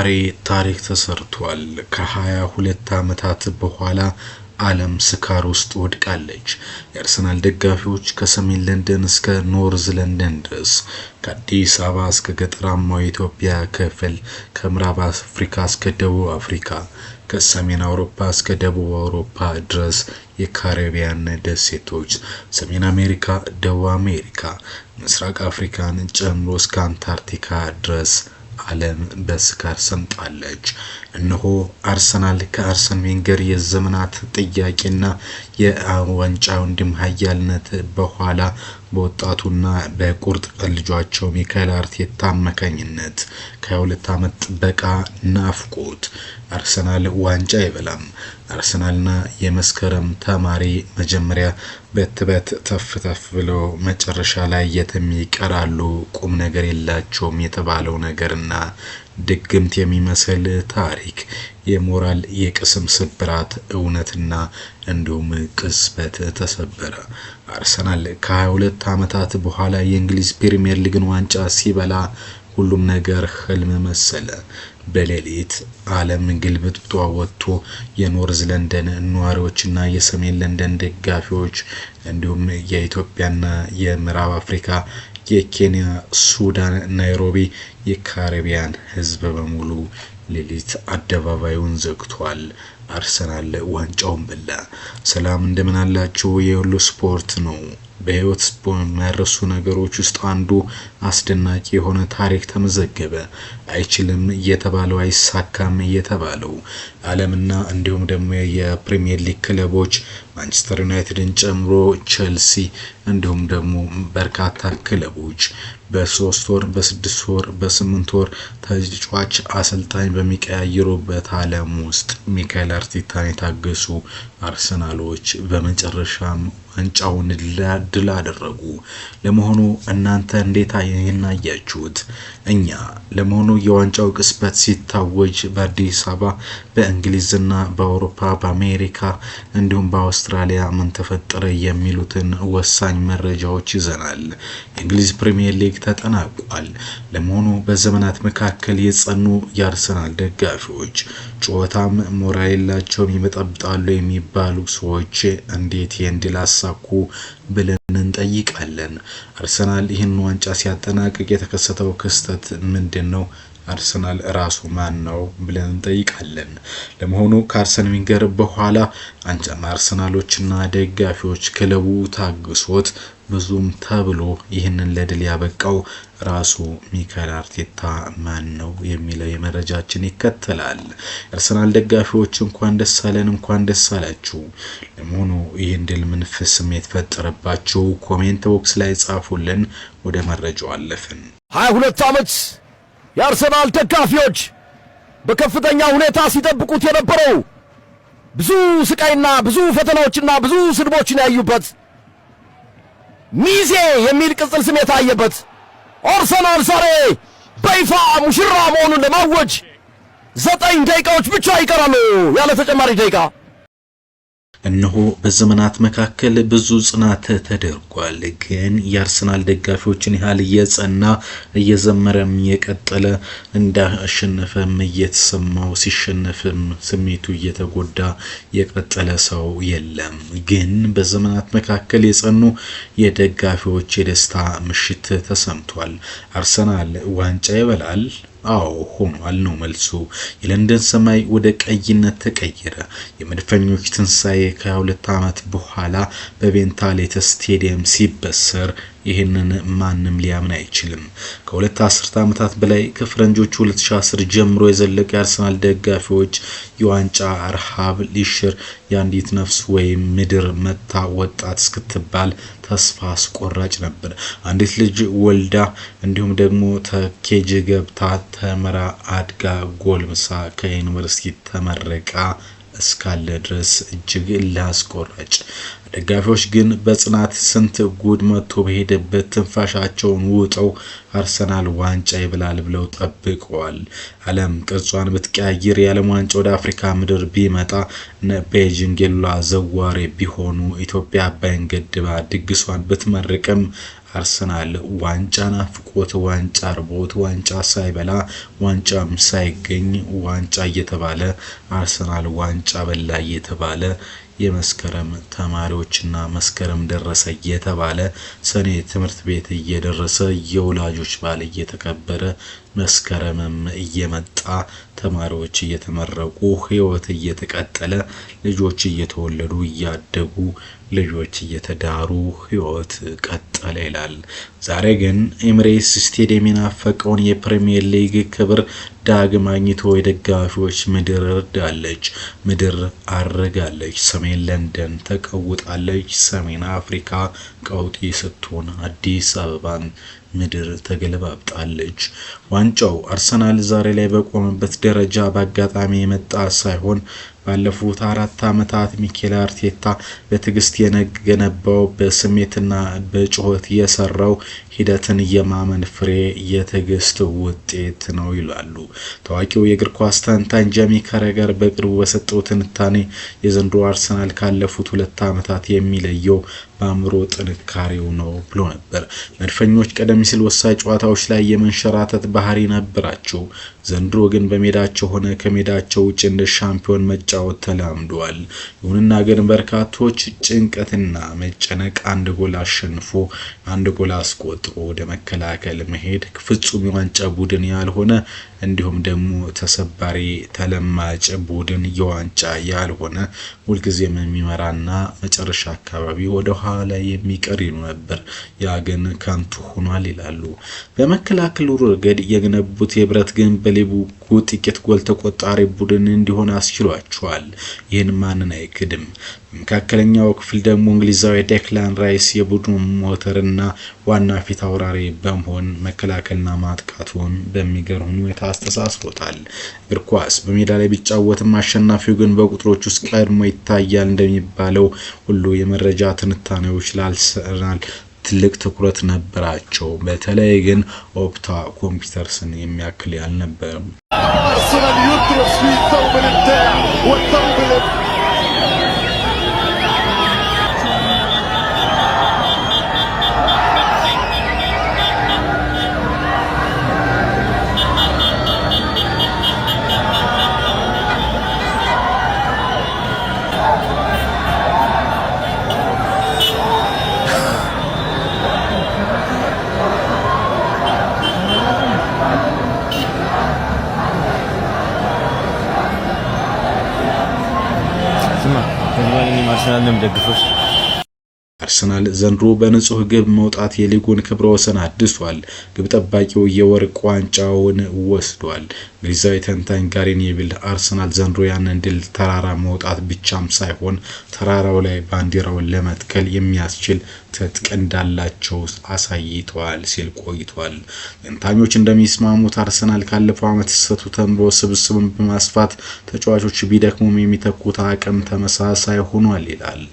ዛሬ ታሪክ ተሰርቷል። ከ22 ዓመታት በኋላ ዓለም ስካር ውስጥ ወድቃለች። የአርሰናል ደጋፊዎች ከሰሜን ለንደን እስከ ኖርዝ ለንደን ድረስ፣ ከአዲስ አበባ እስከ ገጠራማው የኢትዮጵያ ክፍል፣ ከምዕራብ አፍሪካ እስከ ደቡብ አፍሪካ፣ ከሰሜን አውሮፓ እስከ ደቡብ አውሮፓ ድረስ፣ የካሪቢያን ደሴቶች፣ ሰሜን አሜሪካ፣ ደቡብ አሜሪካ፣ ምስራቅ አፍሪካን ጨምሮ እስከ አንታርክቲካ ድረስ ዓለም በስካር ሰምጣለች። እነሆ አርሰናል ከአርሰን ቬንገር የዘመናት ጥያቄና የዋንጫው ኃያልነት በኋላ በወጣቱና በቁርጥ ልጇቸው ሚካኤል አርቴታ አማካኝነት ከ2 ዓመት ጥበቃ ናፍቆት አርሰናል ዋንጫ ይበላም። አርሰናልና የመስከረም ተማሪ መጀመሪያ በትበት ተፍተፍ ብለው መጨረሻ ላይ የትም ይቀራሉ፣ ቁም ነገር የላቸውም የተባለው ነገርና ድግምት የሚመስል ታሪክ፣ የሞራል የቅስም ስብራት እውነትና እንዲሁም ቅስበት ተሰበረ። አርሰናል ከ22 ዓመታት በኋላ የእንግሊዝ ፕሪሚየር ሊግን ዋንጫ ሲበላ ሁሉም ነገር ህልም መሰለ። በሌሊት ዓለም ግልብጥብጧ ወጥቶ የኖርዝ ለንደን ነዋሪዎችና የሰሜን ለንደን ደጋፊዎች እንዲሁም የኢትዮጵያና የምዕራብ አፍሪካ፣ የኬንያ፣ ሱዳን፣ ናይሮቢ፣ የካሪቢያን ህዝብ በሙሉ ሌሊት አደባባዩን ዘግቷል። አርሰናል ዋንጫውን በላ። ሰላም እንደምን አላችሁ? የሁሉ ስፖርት ነው። በህይወት ማይረሱ ነገሮች ውስጥ አንዱ አስደናቂ የሆነ ታሪክ ተመዘገበ። አይችልም የተባለው አይሳካም የተባለው ዓለምና እንዲሁም ደግሞ የፕሪሚየር ሊግ ክለቦች ማንቸስተር ዩናይትድን ጨምሮ ቼልሲ እንዲሁም ደግሞ በርካታ ክለቦች በ3 ወር በ6 ወር በ8 ወር ተጫዋች አሰልጣኝ በሚቀያየሩበት ዓለም ውስጥ ሚካኤል አርቴታን የታገሱ አርሰናሎች በመጨረሻም ዋንጫውን ድል አደረጉ። ለመሆኑ እናንተ እንዴት አያችሁት? እኛ ለመሆኑ የዋንጫው ቅስበት ሲታወጅ በአዲስ አበባ፣ በእንግሊዝና በአውሮፓ፣ በአሜሪካ እንዲሁም በአውስትራሊያ ምን ተፈጠረ የሚሉትን ወሳኝ መረጃዎች ይዘናል። የእንግሊዝ ፕሪሚየር ሊግ ተጠናቋል። ለመሆኑ በዘመናት መካከል የጸኑ የአርሰናል ደጋፊዎች ጨዋታም ሞራል የላቸውም ይመጣጣሉ የሚባሉ ሰዎች እንዴት የንድል አሳኩ ብለን እንጠይቃለን። አርሰናል ይህን ዋንጫ ሲያጠናቅቅ የተከሰተው ክስተት ምንድነው? አርሰናል ራሱ ማን ነው ብለን እንጠይቃለን። ለመሆኑ ከአርሰን ቬንገር በኋላ አርሰናሎችና ደጋፊዎች ክለቡ ታግሶት ብዙም ተብሎ ይህንን ለድል ያበቃው ራሱ ሚካኤል አርቴታ ማን ነው የሚለው የመረጃችን ይከተላል። አርሰናል ደጋፊዎች እንኳን ደስ አለን፣ እንኳን ደስ አላችሁ። ለመሆኑ ይህን ድል ምን ስሜት ፈጠረባችሁ? ኮሜንት ቦክስ ላይ ጻፉልን። ወደ መረጃው አለፍን። 22 ዓመት የአርሰናል ደጋፊዎች በከፍተኛ ሁኔታ ሲጠብቁት የነበረው ብዙ ስቃይና ብዙ ፈተናዎችና ብዙ ስድቦችን ያዩበት ሚዜ የሚል ቅጽል ስም የታየበት አርሰናል ዛሬ በይፋ ሙሽራ መሆኑን ለማወጅ 9 ደቂቃዎች ብቻ ይቀራሉ ያለ ተጨማሪ ደቂቃ። እነሆ በዘመናት መካከል ብዙ ጽናት ተደርጓል። ግን የአርሰናል ደጋፊዎችን ያህል እየጸና እየዘመረም የቀጠለ እንዳሸነፈም እየተሰማው ሲሸነፍም ስሜቱ እየተጎዳ የቀጠለ ሰው የለም። ግን በዘመናት መካከል የጸኑ የደጋፊዎች የደስታ ምሽት ተሰምቷል። አርሰናል ዋንጫ ይበላል። አዎ ሆኗል ነው መልሱ። የለንደን ሰማይ ወደ ቀይነት ተቀየረ። የመድፈኞች ትንሳኤ ከ2 ዓመት በኋላ በቬንታሌት ስቴዲየም ሲበሰር ይህንን ማንም ሊያምን አይችልም። ከ2 አስርተ ዓመታት በላይ ከፈረንጆቹ 2010 ጀምሮ የዘለቀ የአርሰናል ደጋፊዎች የዋንጫ ረሃብ ሊሽር የአንዲት ነፍስ ወይም ምድር መታ ወጣት እስክትባል ተስፋ አስቆራጭ ነበር። አንዲት ልጅ ወልዳ እንዲሁም ደግሞ ተኬጅ ገብታ ተመራ አድጋ ጎልምሳ ከዩኒቨርሲቲ ተመረቃ እስካለ ድረስ እጅግ ላስቆራጭ። ደጋፊዎች ግን በጽናት ስንት ጉድ መጥቶ በሄደበት ትንፋሻቸውን ውጠው አርሰናል ዋንጫ ይብላል ብለው ጠብቀዋል። ዓለም ቅርጿን ብትቀያየር የዓለም ዋንጫ ወደ አፍሪካ ምድር ቢመጣ ቤጂንግ የሉላ ዘዋሪ ቢሆኑ ኢትዮጵያ አባይን ገድባ ድግሷን ብትመርቅም አርሰናል ዋንጫ ናፍቆት ዋንጫ አርቦት ዋንጫ ሳይበላ ዋንጫም ሳይገኝ ዋንጫ እየተባለ አርሰናል ዋንጫ በላ እየተባለ የመስከረም ተማሪዎችና መስከረም ደረሰ እየተባለ ሰኔ ትምህርት ቤት እየደረሰ የወላጆች በዓል እየተከበረ መስከረምም እየመጣ ተማሪዎች እየተመረቁ ህይወት እየተቀጠለ ልጆች እየተወለዱ እያደጉ ልጆች እየተዳሩ ህይወት ቀጠለ ይላል። ዛሬ ግን ኤምሬትስ ስቴዲየም የናፈቀውን የፕሪሚየር ሊግ ክብር ዳግም አግኝቶ የደጋፊዎች ምድር ረዳለች፣ ምድር አርጋለች። ሰሜን ለንደን ተቀውጣለች። ሰሜን አፍሪካ ቀውጢ ስትሆን አዲስ አበባን ምድር ተገለባብጣለች። ዋንጫው አርሰናል ዛሬ ላይ በቆመበት ደረጃ በአጋጣሚ የመጣ ሳይሆን ባለፉት 4 ዓመታት ሚኬል አርቴታ በትግስት የገነባው በስሜትና በጩኸት የሰራው ሂደትን የማመን ፍሬ የትግስት ውጤት ነው ይላሉ ታዋቂው የእግር ኳስ ተንታኝ ጄሚ ካራገር በቅርቡ በሰጠው ትንታኔ የዘንድሮ አርሰናል ካለፉት 2 ዓመታት የሚለየው በአእምሮ ጥንካሬው ነው ብሎ ነበር። መድፈኞች ቀደም ሲል ወሳኝ ጨዋታዎች ላይ የመንሸራተት ባህሪ ነበራቸው። ዘንድሮ ግን በሜዳቸው ሆነ ከሜዳቸው ውጭ እንደ ሻምፒዮን መጫወት ተላምደዋል። ይሁንና ግን በርካቶች ጭንቀትና መጨነቅ አንድ ጎል አሸንፎ አንድ ጎል አስቆጥሮ ወደ መከላከል መሄድ ፍጹም የዋንጫ ቡድን ያልሆነ እንዲሁም ደግሞ ተሰባሪ ተለማጭ ቡድን የዋንጫ ያልሆነ ሁልጊዜም የሚመራና መጨረሻ አካባቢ ወደ ኋላ የሚቀር ነበር። ያ ግን ከንቱ ሆኗል ይላሉ። በመከላከሉ ረገድ የገነቡት የብረት ግንብ በሊጉ ጥቂት ጎል ተቆጣሪ ቡድን እንዲሆን አስችሏቸዋል። ይህን ማንን አይክድም። መካከለኛው ክፍል ደግሞ እንግሊዛዊ ዴክላን ራይስ የቡድኑ ሞተርና ዋና ፊት አውራሪ በመሆን መከላከልና ማጥቃቱን በሚገርም ሁኔታ አስተሳስሮታል። እግር ኳስ በሜዳ ላይ ቢጫወትም አሸናፊው ግን በቁጥሮች ውስጥ ቀድሞ ይታያል እንደሚባለው ሁሉ የመረጃ ትንታኔዎች ላልሰራል ትልቅ ትኩረት ነበራቸው። በተለይ ግን ኦፕታ ኮምፒውተርስን የሚያክል ያልነበረም አርሰናል ይድረስ ሊተውብ الابداع والتوب አርሰናል ዘንድሮ በንጹህ ግብ መውጣት የሊጉን ክብረ ወሰን አድሷል። ግብ ጠባቂው የወርቅ ዋንጫውን ወስዷል። እንግሊዛዊ ተንታኝ ጋሪ ኔቪል አርሰናል ዘንድሮ ያንን ድል ተራራ መውጣት ብቻም ሳይሆን ተራራው ላይ ባንዲራውን ለመትከል የሚያስችል ትጥቅ እንዳላቸው አሳይተዋል ሲል ቆይቷል። ተንታኞች እንደሚስማሙት አርሰናል ካለፈው ዓመት ስህተቱ ተምሮ ስብስቡን በማስፋት ተጫዋቾች ቢደክሙም የሚተኩት አቅም ተመሳሳይ ሆኗል ይላል።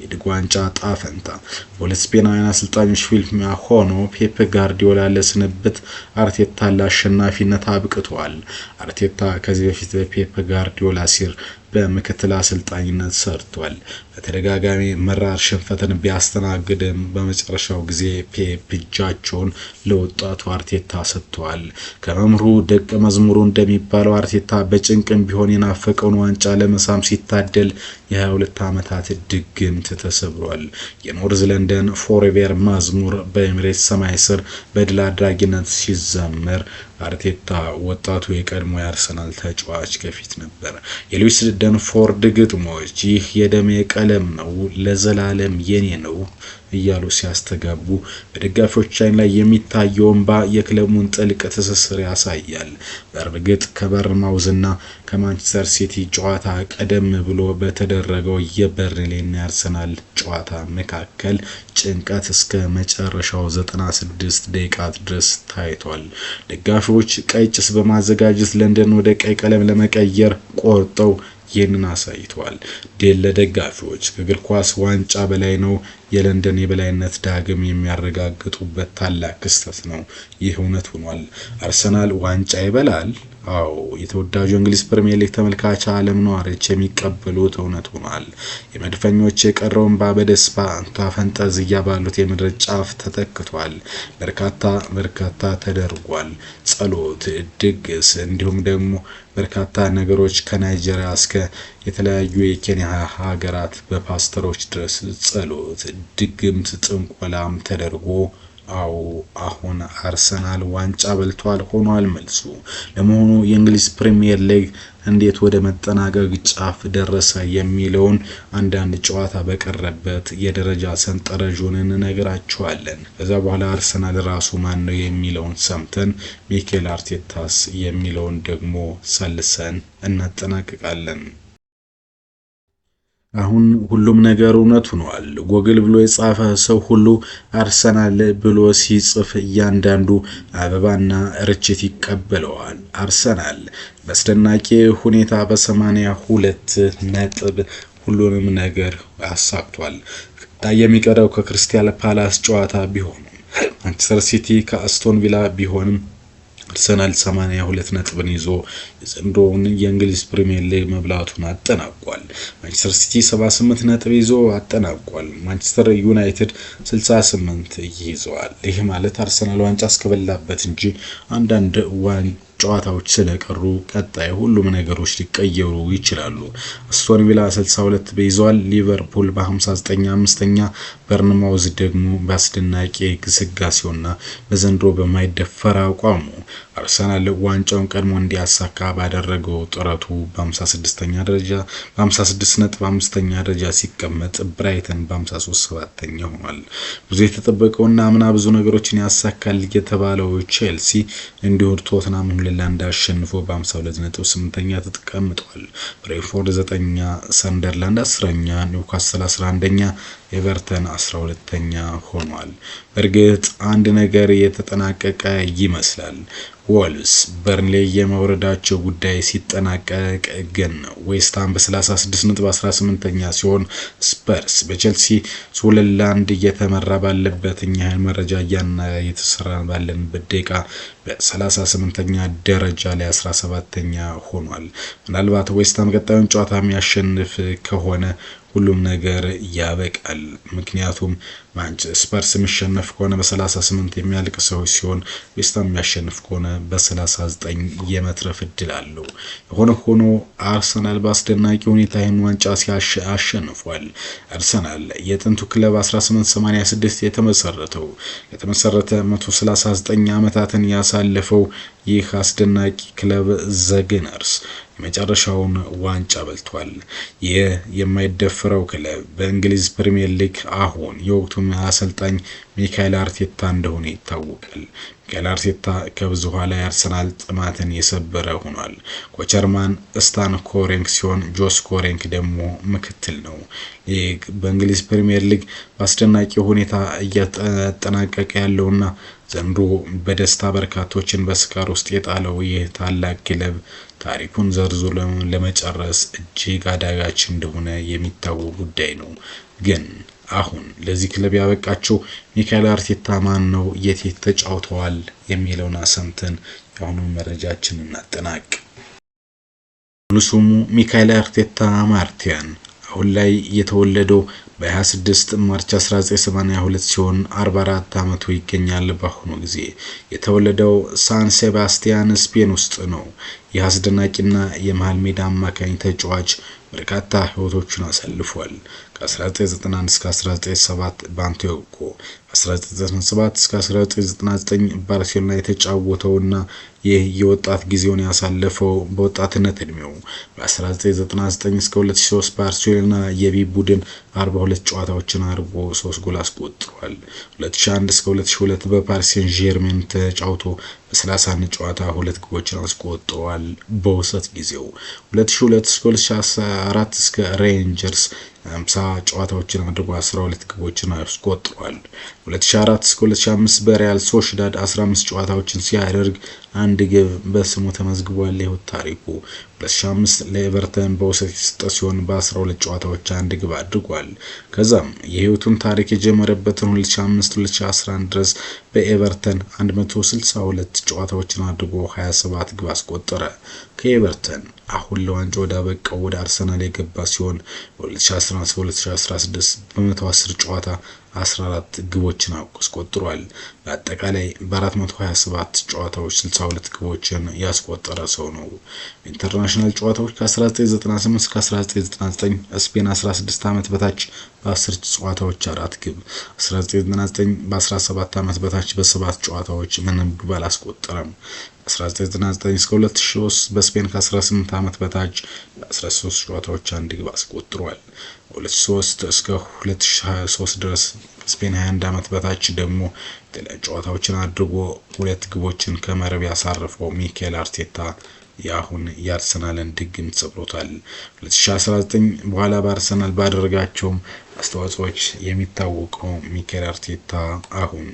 የሊግ ዋንጫ ጣፈንታ በሁለት ስፔናውያን አሰልጣኞች ፊልም ሆኖ ፔፕ ጋርዲዮላ ለስንብት አርቴታ ለአሸናፊነት አብቅቷል። አርቴታ ከዚህ በፊት በፔፕ ጋርዲዮላ ሲር በምክትል አሰልጣኝነት ሰርቷል። በተደጋጋሚ መራር ሽንፈትን ቢያስተናግድም በመጨረሻው ጊዜ ፔፕ እጃቸውን ለወጣቱ አርቴታ ሰጥቷል። ከመምሩ ደቀ መዝሙሩ እንደሚባለው አርቴታ በጭንቅም ቢሆን የናፈቀውን ዋንጫ ለመሳም ሲታደል የ22 ዓመታት ድግምት ተሰብሯል። የኖርዝ ለንደን ፎሬቨር መዝሙር በኤምሬትስ ሰማይ ስር በድል አድራጊነት ሲዘመር አርቴታ ወጣቱ የቀድሞ የአርሰናል ተጫዋች ከፊት ነበር። የሉዊስ ደንፎርድ ግጥሞች ይህ የደሜ ቀለም ነው ለዘላለም የኔ ነው እያሉ ሲያስተጋቡ በደጋፊዎች ላይ የሚታየው እንባ የክለቡን ጥልቅ ትስስር ያሳያል። በእርግጥ ከበርማውዝና ከማንቸስተር ሲቲ ጨዋታ ቀደም ብሎ በተደረገው የበርንሌና አርሰናል ጨዋታ መካከል ጭንቀት እስከ መጨረሻው 96 ደቂቃ ድረስ ታይቷል። ደጋፊዎች ቀይ ጭስ በማዘጋጀት ለንደን ወደ ቀይ ቀለም ለመቀየር ቆርጠው ይህንን አሳይተዋል። ድል ለደጋፊዎች ከእግር ኳስ ዋንጫ በላይ ነው። የለንደን የበላይነት ዳግም የሚያረጋግጡበት ታላቅ ክስተት ነው። ይህ እውነት ሆኗል። አርሰናል ዋንጫ ይበላል። አዎ የተወዳጁ እንግሊዝ ፕሪሚየር ሊግ ተመልካች ዓለም ነዋሪዎች የሚቀበሉት እውነት ሆኗል። የመድፈኞች የቀረውን በደስታ ፈንጠዝያ ባሉት የምድር ጫፍ ተተክቷል። በርካታ ተደርጓል። ጸሎት፣ ድግስ እንዲሁም ደግሞ በርካታ ነገሮች ከናይጄሪያ እስከ የተለያዩ የኬንያ ሀገራት በፓስተሮች ድረስ ጸሎት፣ ድግምት፣ ጥንቆላም ተደርጎ አዎ አሁን አርሰናል ዋንጫ በልቷል ሆኗል መልሱ። ለመሆኑ የእንግሊዝ ፕሪሚየር ሊግ እንዴት ወደ መጠናቀቅ ጫፍ ደረሰ የሚለውን አንዳንድ ጨዋታ በቀረበት የደረጃ ሰንጠረዡን እንነግራችኋለን። ከዛ በኋላ አርሰናል ራሱ ማን ነው የሚለውን ሰምተን ሚኬል አርቴታስ የሚለውን ደግሞ ሰልሰን እናጠናቅቃለን። አሁን ሁሉም ነገር እውነት ሆኗል። ጎግል ብሎ የጻፈ ሰው ሁሉ አርሰናል ብሎ ሲጽፍ እያንዳንዱ አበባና ርችት ይቀበለዋል። አርሰናል በአስደናቂ ሁኔታ በ82 ነጥብ ሁሉንም ነገር አሳክቷል። የሚቀረው ከክሪስታል ፓላስ ጨዋታ ቢሆንም ማንቸስተር ሲቲ ከአስቶን ቪላ ቢሆንም አርሰናል 82 ነጥብን ይዞ የዘንድሮውን የእንግሊዝ ፕሪሚየር ሊግ መብላቱን አጠናቋል። ማንቸስተር ሲቲ 78 ነጥብ ይዞ አጠናቋል። ማንቸስተር ዩናይትድ 68 ይዘዋል። ይህ ማለት አርሰናል ዋንጫ እስከበላበት እንጂ አንዳንድ ጨዋታዎች ስለቀሩ ቀጣይ ሁሉም ነገሮች ሊቀየሩ ይችላሉ። አስቶን ቪላ 62 ይዟል። ሊቨርፑል በ59 አምስተኛ፣ በርንማውዝ ደግሞ በአስደናቂ ግስጋሴውና በዘንድሮ በማይደፈር አቋሙ አርሰናል ዋንጫውን ቀድሞ እንዲያሳካ ባደረገው ጥረቱ በ56ኛ ደረጃ በ56 ነጥብ 5ኛ ደረጃ ሲቀመጥ ብራይተን በ53 7ኛ ሆኗል። ብዙ የተጠበቀውና አምና ብዙ ነገሮችን ያሳካል የተባለው ቼልሲ እንዲሁ ቶተንሃም ለላንድ አሸንፎ በ52 ነጥብ 8ኛ ተቀምጧል። ብሬንፎርድ 9ኛ፣ ሰንደርላንድ 10ኛ፣ ኒውካስል 11ኛ፣ ኤቨርተን 12ኛ ሆኗል። በእርግጥ አንድ ነገር የተጠናቀቀ ይመስላል። ወልስ በርንሌይ የመውረዳቸው ጉዳይ ሲጠናቀቅ ግን ዌስትሃም በ36 ነጥብ 18ኛ ሲሆን ስፐርስ በቼልሲ 2-1 እየተመራ ባለበት እኛ መረጃ እየተሰራ ባለንበት ደቂቃ በ38ኛ ደረጃ ላይ 17ኛ ሆኗል። ምናልባት ዌስትሃም ቀጣዩን ጨዋታ የሚያሸንፍ ከሆነ ሁሉም ነገር ያበቃል። ምክንያቱም ስፐርስ የሚሸነፍ ከሆነ በ38 የሚያልቅ ሰው ሲሆን ዌስትሃም የሚያሸንፍ ከሆነ በ39 የመትረፍ እድል አለው። የሆነ ሆኖ አርሰናል በአስደናቂ ሁኔታ ይህን ዋንጫ አሸንፏል። አርሰናል የጥንቱ ክለብ 1886 የተመሰረተ 139 ዓመታትን ያሳለፈው ይህ አስደናቂ ክለብ ዘግነርስ የመጨረሻውን ዋንጫ በልቷል። ይህ የማይደፈረው ክለብ በእንግሊዝ ፕሪሚየር ሊግ አሁን የወቅቱ አሰልጣኝ ሚካኤል አርቴታ እንደሆነ ይታወቃል። ሚካኤል አርቴታ ከብዙ ኋላ የአርሰናል ጥማትን የሰበረ ሆኗል። ኮቸርማን ስታን ኮሬንክ ሲሆን ጆስ ኮሬንክ ደግሞ ምክትል ነው። ይህ በእንግሊዝ ፕሪሚየር ሊግ በአስደናቂ ሁኔታ እያጠናቀቀ ያለውና ዘንድሮ በደስታ በርካቶችን በስካር ውስጥ የጣለው ይህ ታላቅ ክለብ ታሪኩን ዘርዝሮ ለመጨረስ እጅግ አዳጋች እንደሆነ የሚታወቅ ጉዳይ ነው። ግን አሁን ለዚህ ክለብ ያበቃቸው ሚካኤል አርቴታ ማን ነው፣ የት ተጫውተዋል የሚለውን ሰምተን የአሁኑን መረጃችን እናጠናቅ። ስሙ ሚካኤል አርቴታ ማርቲያን አሁን ላይ የተወለደው በ26 ማርች 1982 ሲሆን 44 ዓመቱ ይገኛል። በአሁኑ ጊዜ የተወለደው ሳን ሴባስቲያን ስፔን ውስጥ ነው። ይህ አስደናቂና የመሃል ሜዳ አማካኝ ተጫዋች በርካታ ህይወቶችን አሳልፏል። ከ1991 እስከ 1997 በአንቲዮኮ፣ 1997 እስከ 1999 ባርሴሎና የተጫወተውና ይህ የወጣት ጊዜውን ያሳለፈው በወጣትነት እድሜው በ1999 እስከ 2003 ባርሴሎና የቢ ቡድን 42 ጨዋታዎችን አድርጎ 3 ጎል አስቆጥሯል። 2001 እስከ 2002 በፓሪስ ሴን ጀርሜን ተጫውቶ በ31 ጨዋታ 2 ጎሎችን አስቆጥሯል በውሰት ጊዜው። 2002 እስከ 2004 እስከ ሬንጀርስ 50 ጨዋታዎችን አድርጎ 12 ግቦችን አስቆጥሯል። 2004 እስከ 2005 በሪያል ሶሽዳድ 15 ጨዋታዎችን ሲያደርግ አንድ ግብ በስሙ ተመዝግቧል። ይኸው ታሪኩ 2005 ለኤቨርተን በውሰት የተሰጠ ሲሆን በ12 ጨዋታዎች አንድ ግብ አድርጓል። ከዛም የህይወቱን ታሪክ የጀመረበትን 2005-2011 ድረስ በኤቨርተን 162 ጨዋታዎችን አድርጎ 27 ግብ አስቆጠረ። ከኤቨርተን አሁን ለዋንጫ ወዳበቃው ወደ አርሰናል የገባ ሲሆን በ2011-2016 በ110 ጨዋታ 14 ግቦችን አስቆጥሯል። በአጠቃላይ በ427 ጨዋታዎች 62 ግቦችን ያስቆጠረ ሰው ነው። ኢንተርናሽናል ጨዋታዎች ከ1998 እስከ 1999 ስፔን 16 ዓመት በታች በ10 ጨዋታዎች 4 ግብ፣ 1999 በ17 ዓመት በታች በ7 ጨዋታዎች ምንም ግብ አላስቆጠረም። 1999 እስከ 2003 በስፔን ከ18 ዓመት በታች በ13 ጨዋታዎች አንድ ግብ አስቆጥሯል። 2003 እስከ 2023 ድረስ በስፔን 21 ዓመት በታች ደግሞ የተለያዩ ጨዋታዎችን አድርጎ 2 ግቦችን ከመረብ ያሳረፈው ሚኬል አርቴታ ያሁን የአርሰናልን ድግም ሰብሮታል። 2019 በኋላ በአርሰናል ባደረጋቸው አስተዋጽኦዎች የሚታወቀው ሚኬል አርቴታ አሁን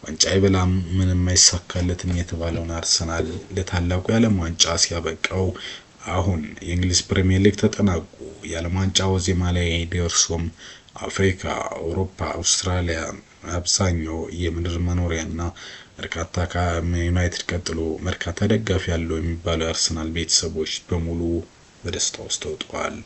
ዋንጫ ይበላም ምንም አይሳካለትም የተባለውን አርሰናል ለታላቁ የዓለም ዋንጫ ሲያበቃው አሁን የእንግሊዝ ፕሪሚየር ሊግ ተጠናቆ የዓለም ዋንጫ ዋዜማ ላይ ደርሶም አፍሪካ፣ አውሮፓ፣ አውስትራሊያ አብዛኛው የምድር መኖሪያና በርካታ ከዩናይትድ ቀጥሎ በርካታ ደጋፊ ያለው የሚባለው አርሰናል ቤተሰቦች በሙሉ በደስታ ውስጥ ተውጠዋል።